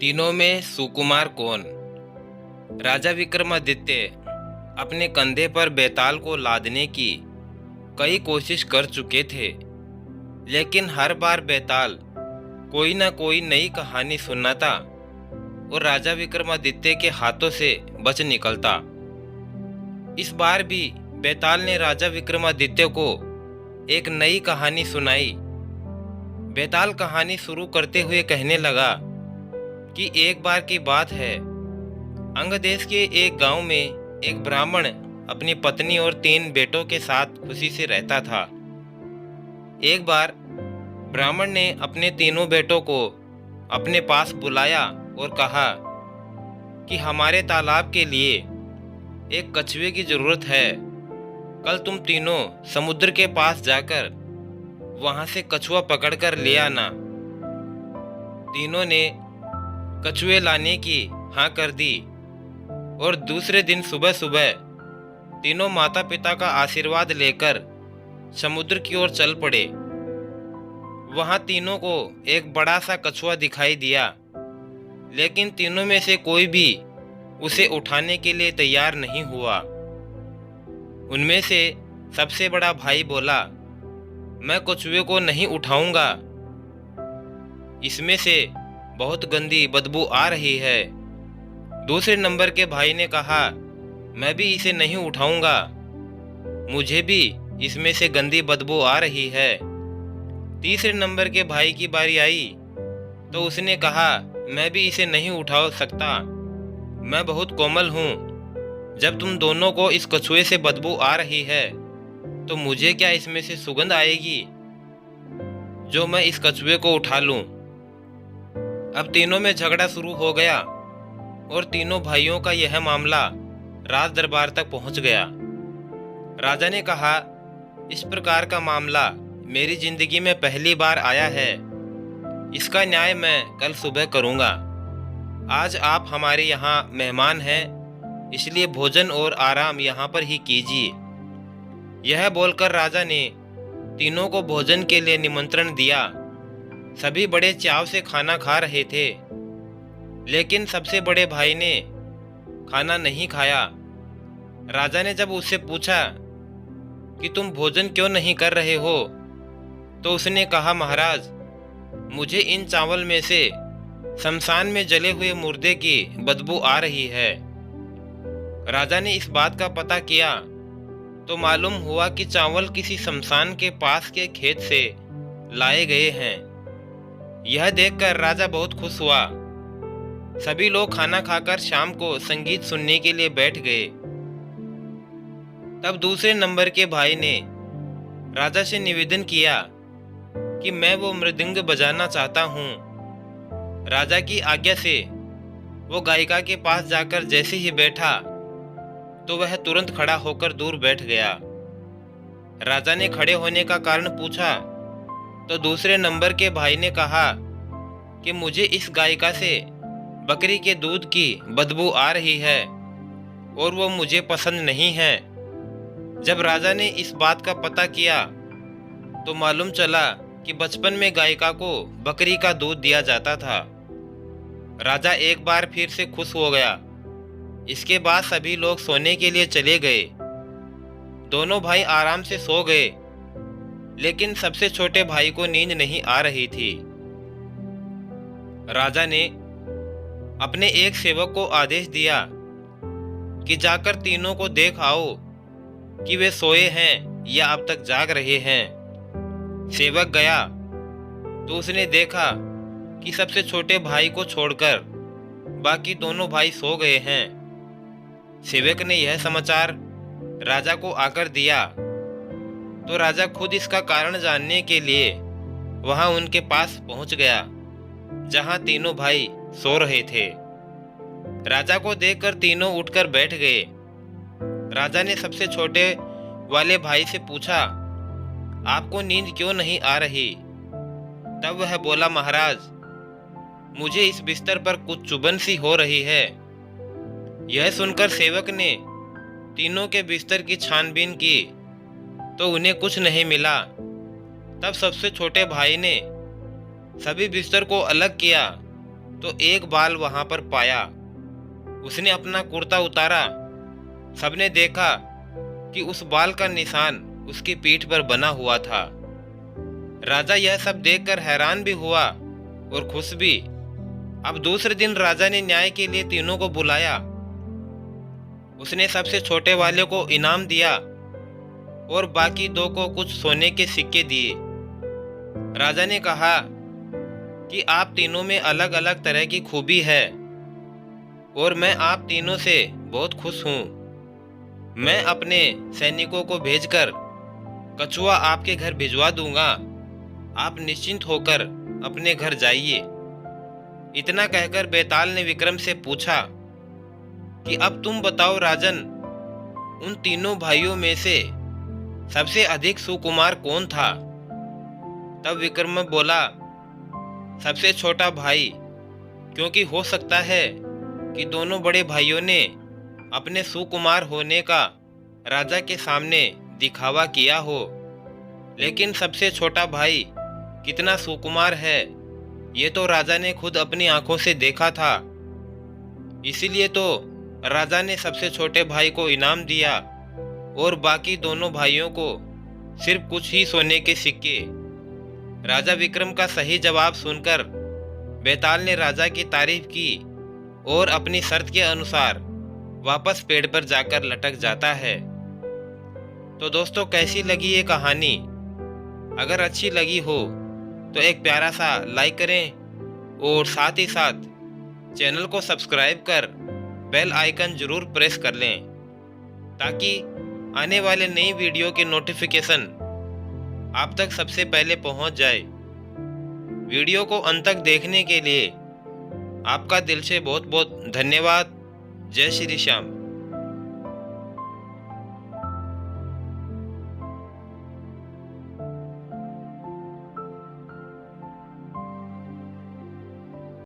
तीनों में सुकुमार कौन। राजा विक्रमादित्य अपने कंधे पर बेताल को लादने की कई कोशिश कर चुके थे, लेकिन हर बार बेताल कोई ना कोई नई कहानी सुनाता और राजा विक्रमादित्य के हाथों से बच निकलता। इस बार भी बेताल ने राजा विक्रमादित्य को एक नई कहानी सुनाई। बेताल कहानी शुरू करते हुए कहने लगा कि एक बार की बात है, अंग देश के एक गांव में एक ब्राह्मण अपनी पत्नी और 3 बेटों के साथ खुशी से रहता था। एक बार ब्राह्मण ने अपने तीनों बेटों को अपने पास बुलाया और कहा कि हमारे तालाब के लिए एक कछुए की जरूरत है। कल तुम तीनों समुद्र के पास जाकर वहां से कछुआ पकड़कर ले आना। तीनों ने कछुए लाने की हाँ कर दी और दूसरे दिन सुबह सुबह तीनों माता पिता का आशीर्वाद लेकर समुद्र की ओर चल पड़े। वहां तीनों को एक बड़ा सा कछुआ दिखाई दिया, लेकिन तीनों में से कोई भी उसे उठाने के लिए तैयार नहीं हुआ। उनमें से सबसे बड़ा भाई बोला, मैं कछुए को नहीं उठाऊंगा, इसमें से बहुत गंदी बदबू आ रही है। दूसरे नंबर के भाई ने कहा, मैं भी इसे नहीं उठाऊंगा, मुझे भी इसमें से गंदी बदबू आ रही है। तीसरे नंबर के भाई की बारी आई तो उसने कहा, मैं भी इसे नहीं उठा सकता, मैं बहुत कोमल हूँ। जब तुम दोनों को इस कछुए से बदबू आ रही है तो मुझे क्या इसमें से सुगंध आएगी जो मैं इस कछुए को उठा लूं। अब तीनों में झगड़ा शुरू हो गया और तीनों भाइयों का यह मामला राज दरबार तक पहुंच गया। राजा ने कहा, इस प्रकार का मामला मेरी जिंदगी में पहली बार आया है, इसका न्याय मैं कल सुबह करूंगा। आज आप हमारे यहाँ मेहमान हैं, इसलिए भोजन और आराम यहाँ पर ही कीजिए। यह बोलकर राजा ने तीनों को भोजन के लिए निमंत्रण दिया। सभी बड़े चाव से खाना खा रहे थे, लेकिन सबसे बड़े भाई ने खाना नहीं खाया। राजा ने जब उससे पूछा कि तुम भोजन क्यों नहीं कर रहे हो, तो उसने कहा, महाराज, मुझे इन चावल में से शमशान में जले हुए मुर्दे की बदबू आ रही है। राजा ने इस बात का पता किया तो मालूम हुआ कि चावल किसी शमशान के पास के खेत से लाए गए हैं। यह देखकर राजा बहुत खुश हुआ। सभी लोग खाना खाकर शाम को संगीत सुनने के लिए बैठ गए। तब दूसरे नंबर के भाई ने राजा से निवेदन किया कि मैं वो मृदंग बजाना चाहता हूँ। राजा की आज्ञा से वो गायिका के पास जाकर जैसे ही बैठा तो वह तुरंत खड़ा होकर दूर बैठ गया। राजा ने खड़े होने का कारण पूछा तो दूसरे नंबर के भाई ने कहा कि मुझे इस गायिका से बकरी के दूध की बदबू आ रही है और वो मुझे पसंद नहीं है। जब राजा ने इस बात का पता किया तो मालूम चला कि बचपन में गायिका को बकरी का दूध दिया जाता था। राजा एक बार फिर से खुश हो गया। इसके बाद सभी लोग सोने के लिए चले गए। दोनों भाई आराम से सो गए, लेकिन सबसे छोटे भाई को नींद नहीं आ रही थी। राजा ने अपने एक सेवक को आदेश दिया कि जाकर तीनों को देख आओ कि वे सोए हैं या अब तक जाग रहे हैं। सेवक गया तो उसने देखा कि सबसे छोटे भाई को छोड़कर बाकी दोनों भाई सो गए हैं। सेवक ने यह समाचार राजा को आकर दिया तो राजा खुद इसका कारण जानने के लिए वहां उनके पास पहुंच गया, जहां तीनों भाई सो रहे थे। राजा को देखकर तीनों उठकर बैठ गए। राजा ने सबसे छोटे वाले भाई से पूछा, आपको नींद क्यों नहीं आ रही? तब वह बोला, महाराज, मुझे इस बिस्तर पर कुछ चुभन सी हो रही है। यह सुनकर सेवक ने तीनों के बिस्तर की छानबीन की तो उन्हें कुछ नहीं मिला। तब सबसे छोटे भाई ने सभी बिस्तर को अलग किया तो एक बाल वहां पर पाया। उसने अपना कुर्ता उतारा। सबने देखा कि उस बाल का निशान उसकी पीठ पर बना हुआ था। राजा यह सब देखकर हैरान भी हुआ और खुश भी। अब दूसरे दिन राजा ने न्याय के लिए तीनों को बुलाया। उसने सबसे छोटे वाले को इनाम दिया और बाकी दो को कुछ सोने के सिक्के दिए। राजा ने कहा कि आप तीनों में अलग अलग तरह की खूबी है और मैं आप तीनों से बहुत खुश हूँ। मैं अपने सैनिकों को भेजकर कछुआ आपके घर भिजवा दूंगा। आप निश्चिंत होकर अपने घर जाइए। इतना कहकर बेताल ने विक्रम से पूछा कि अब तुम बताओ राजन, उन तीनों भाइयों में से सबसे अधिक सुकुमार कौन था? तब विक्रम बोला, सबसे छोटा भाई, क्योंकि हो सकता है कि दोनों बड़े भाइयों ने अपने सुकुमार होने का राजा के सामने दिखावा किया हो, लेकिन सबसे छोटा भाई कितना सुकुमार है ये तो राजा ने खुद अपनी आंखों से देखा था। इसीलिए तो राजा ने सबसे छोटे भाई को इनाम दिया और बाकी दोनों भाइयों को सिर्फ कुछ ही सोने के सिक्के। राजा विक्रम का सही जवाब सुनकर बेताल ने राजा की तारीफ की और अपनी शर्त के अनुसार वापस पेड़ पर जाकर लटक जाता है। तो दोस्तों, कैसी लगी ये कहानी? अगर अच्छी लगी हो तो एक प्यारा सा लाइक करें और साथ ही साथ चैनल को सब्सक्राइब कर बेल आइकन जरूर प्रेस कर लें ताकि आने वाले नई वीडियो के नोटिफिकेशन आप तक सबसे पहले पहुंच जाए। वीडियो को अंत तक देखने के लिए आपका दिल से बहुत बहुत धन्यवाद। जय श्री श्याम।